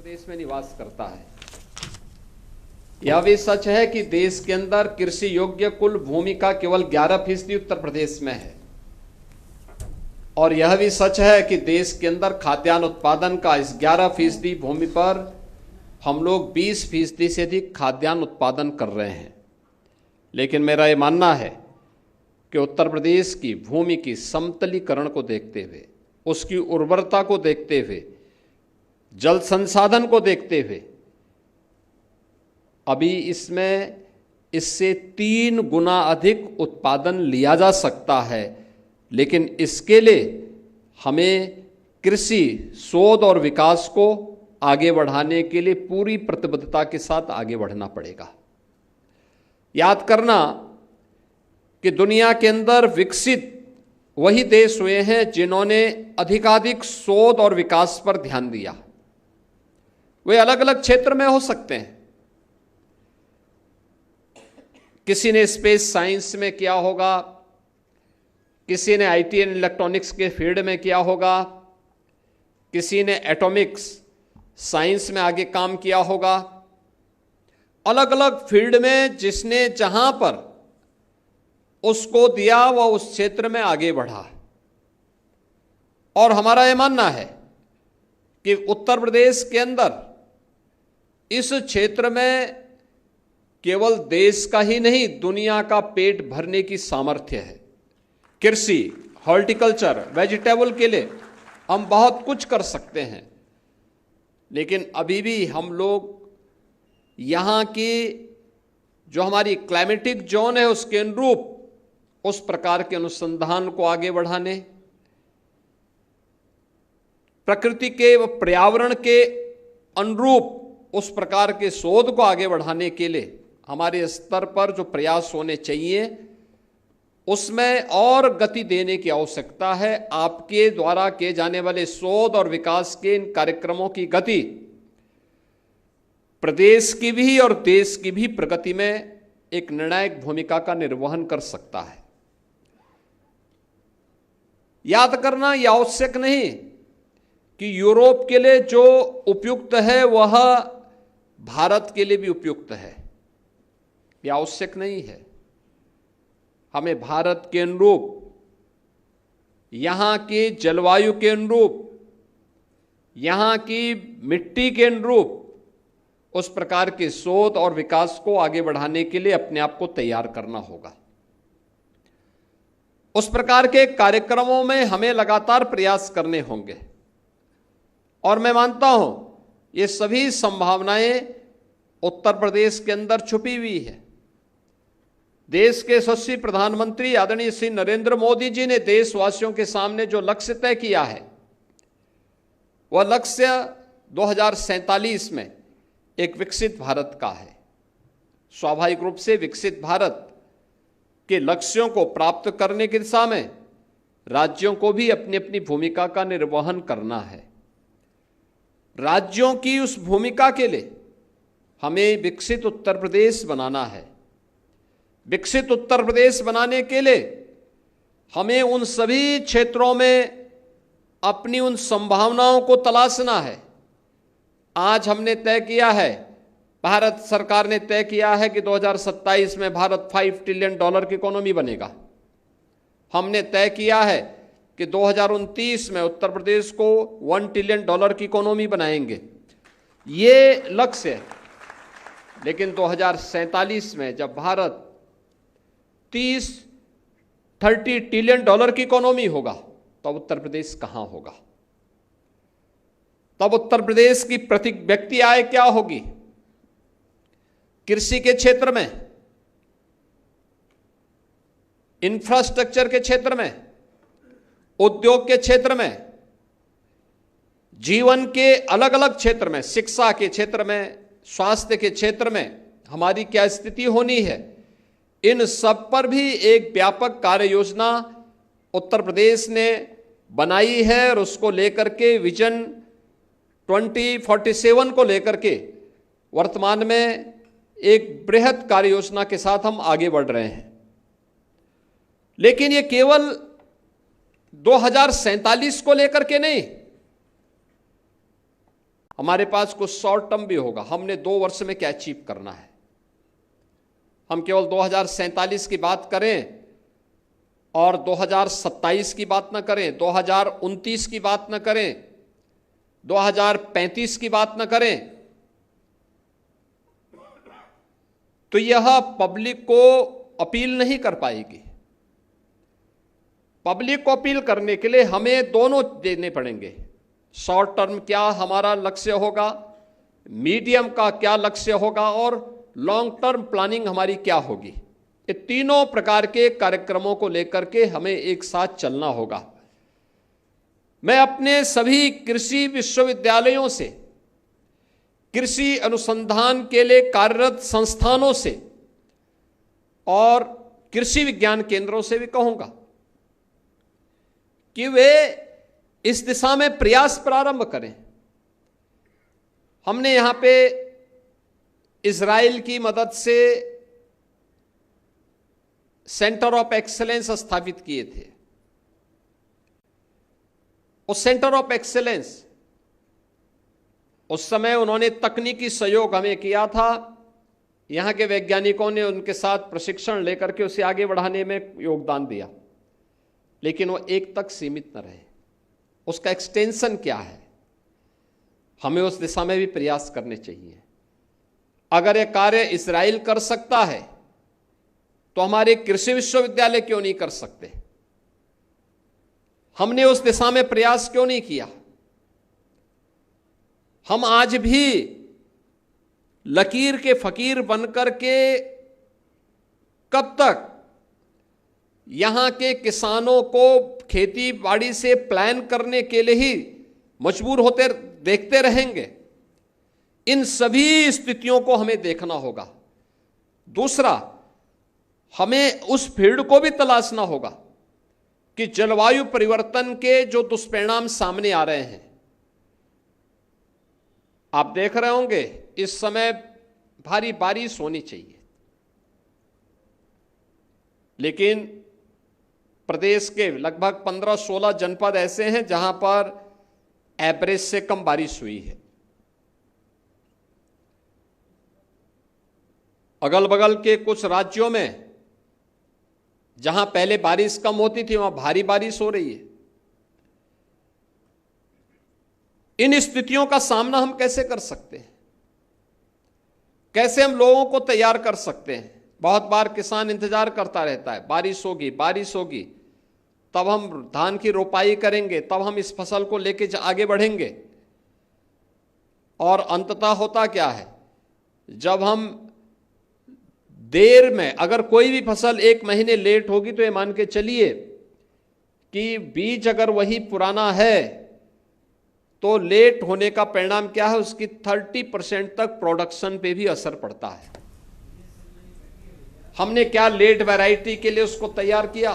प्रदेश में निवास करता है। यह भी सच है कि देश के अंदर कृषि योग्य कुल भूमि का केवल 11% उत्तर प्रदेश में है, और यह भी सच है कि देश के अंदर खाद्यान्न उत्पादन का इस 11% भूमि पर हम लोग 20% से अधिक खाद्यान्न उत्पादन कर रहे हैं। लेकिन मेरा ये मानना है कि उत्तर प्रदेश की भूमि की समतलीकरण को देखते हुए, उसकी उर्वरता को देखते हुए, जल संसाधन को देखते हुए अभी इससे 3 गुना अधिक उत्पादन लिया जा सकता है। लेकिन इसके लिए हमें कृषि शोध और विकास को आगे बढ़ाने के लिए पूरी प्रतिबद्धता के साथ आगे बढ़ना पड़ेगा। याद करना कि दुनिया के अंदर विकसित वही देश हुए हैं जिन्होंने अधिकाधिक शोध और विकास पर ध्यान दिया। वे अलग अलग क्षेत्र में हो सकते हैं। किसी ने स्पेस साइंस में किया होगा, किसी ने आईटी एंड इलेक्ट्रॉनिक्स के फील्ड में किया होगा, किसी ने एटॉमिक्स साइंस में आगे काम किया होगा। अलग अलग फील्ड में जिसने जहां पर उसको दिया वह उस क्षेत्र में आगे बढ़ा। और हमारा यह मानना है कि उत्तर प्रदेश के अंदर इस क्षेत्र में केवल देश का ही नहीं, दुनिया का पेट भरने की सामर्थ्य है। कृषि, हॉर्टिकल्चर, वेजिटेबल के लिए हम बहुत कुछ कर सकते हैं, लेकिन अभी भी हम लोग यहाँ की जो हमारी क्लाइमेटिक जोन है उसके अनुरूप उस प्रकार के अनुसंधान को आगे बढ़ाने, प्रकृति के व पर्यावरण के अनुरूप उस प्रकार के शोध को आगे बढ़ाने के लिए हमारे स्तर पर जो प्रयास होने चाहिए उसमें और गति देने की आवश्यकता है। आपके द्वारा किए जाने वाले शोध और विकास के इन कार्यक्रमों की गति प्रदेश की भी और देश की भी प्रगति में एक निर्णायक भूमिका का निर्वहन कर सकता है। याद करना यह आवश्यक नहीं कि यूरोप के लिए जो उपयुक्त है वह भारत के लिए भी उपयुक्त है, यह आवश्यक नहीं है। हमें भारत के अनुरूप, यहाँ के जलवायु के अनुरूप, यहाँ की मिट्टी के अनुरूप उस प्रकार के शोध और विकास को आगे बढ़ाने के लिए अपने आप को तैयार करना होगा। उस प्रकार के कार्यक्रमों में हमें लगातार प्रयास करने होंगे, और मैं मानता हूं ये सभी संभावनाएं उत्तर प्रदेश के अंदर छुपी हुई है। देश के यशस्वी प्रधानमंत्री आदरणीय श्री नरेंद्र मोदी जी ने देशवासियों के सामने जो लक्ष्य तय किया है वह लक्ष्य 2047 में एक विकसित भारत का है। स्वाभाविक रूप से विकसित भारत के लक्ष्यों को प्राप्त करने की दिशा में राज्यों को भी अपनी अपनी भूमिका का निर्वहन करना है। राज्यों की उस भूमिका के लिए हमें विकसित उत्तर प्रदेश बनाना है। विकसित उत्तर प्रदेश बनाने के लिए हमें उन सभी क्षेत्रों में अपनी उन संभावनाओं को तलाशना है। आज हमने तय किया है, भारत सरकार ने तय किया है कि 2027 में भारत $5 ट्रिलियन की इकोनॉमी बनेगा। हमने तय किया है कि 2029 में उत्तर प्रदेश को $1 ट्रिलियन की इकोनॉमी बनाएंगे। ये लक्ष्य है। लेकिन 2047 में जब भारत 30 ट्रिलियन की इकोनॉमी होगा तब उत्तर प्रदेश कहां होगा? तब उत्तर प्रदेश की प्रति व्यक्ति आय क्या होगी? कृषि के क्षेत्र में, इंफ्रास्ट्रक्चर के क्षेत्र में, उद्योग के क्षेत्र में, जीवन के अलग अलग क्षेत्र में, शिक्षा के क्षेत्र में, स्वास्थ्य के क्षेत्र में हमारी क्या स्थिति होनी है, इन सब पर भी एक व्यापक कार्य योजना उत्तर प्रदेश ने बनाई है। और उसको लेकर के विजन 2047 को लेकर के वर्तमान में एक बृहद कार्य योजना के साथ हम आगे बढ़ रहे हैं। लेकिन ये केवल 2047 को लेकर के नहीं, हमारे पास कुछ शॉर्ट टर्म भी होगा, हमने 2 वर्ष में क्या अचीव करना है। हम केवल 2047 की बात करें और 2027 की बात न करें, 2029 की बात न करें, 2035 की बात न करें, तो यह पब्लिक को अपील नहीं कर पाएगी। पब्लिक को अपील करने के लिए हमें दोनों देने पड़ेंगे। शॉर्ट टर्म क्या हमारा लक्ष्य होगा, मीडियम का क्या लक्ष्य होगा और लॉन्ग टर्म प्लानिंग हमारी क्या होगी। ये तीनों प्रकार के कार्यक्रमों को लेकर के हमें एक साथ चलना होगा। मैं अपने सभी कृषि विश्वविद्यालयों से, कृषि अनुसंधान के लिए कार्यरत संस्थानों से और कृषि विज्ञान केंद्रों से भी कहूंगा कि वे इस दिशा में प्रयास प्रारंभ करें। हमने यहां पे इजराइल की मदद से सेंटर ऑफ एक्सीलेंस स्थापित किए थे। उस सेंटर ऑफ एक्सीलेंस, उस समय उन्होंने तकनीकी सहयोग हमें किया था। यहां के वैज्ञानिकों ने उनके साथ प्रशिक्षण लेकर के उसे आगे बढ़ाने में योगदान दिया, लेकिन वो एक तक सीमित न रहे। उसका एक्सटेंशन क्या है, हमें उस दिशा में भी प्रयास करने चाहिए। अगर यह कार्य इजराइल कर सकता है तो हमारे कृषि विश्वविद्यालय क्यों नहीं कर सकते? हमने उस दिशा में प्रयास क्यों नहीं किया? हम आज भी लकीर के फकीर बनकर के कब तक यहां के किसानों को खेती बाड़ी से प्लान करने के लिए ही मजबूर होते देखते रहेंगे? इन सभी स्थितियों को हमें देखना होगा। दूसरा, हमें उस फील्ड को भी तलाशना होगा कि जलवायु परिवर्तन के जो दुष्परिणाम सामने आ रहे हैं। आप देख रहे होंगे इस समय भारी बारिश होनी चाहिए, लेकिन प्रदेश के लगभग 15-16 जनपद ऐसे हैं जहां पर एवरेज से कम बारिश हुई है। अगल बगल के कुछ राज्यों में जहां पहले बारिश कम होती थी वहां भारी बारिश हो रही है। इन स्थितियों का सामना हम कैसे कर सकते हैं? कैसे हम लोगों को तैयार कर सकते हैं? बहुत बार किसान इंतजार करता रहता है, बारिश होगी बारिश होगी, तब हम धान की रोपाई करेंगे, तब हम इस फसल को लेके आगे बढ़ेंगे। और अंततः होता क्या है, जब हम देर में, अगर कोई भी फसल 1 महीने लेट होगी तो ये मान के चलिए कि बीज अगर वही पुराना है तो लेट होने का परिणाम क्या है, उसकी 30% तक प्रोडक्शन पे भी असर पड़ता है। हमने क्या लेट वैरायटी के लिए उसको तैयार किया,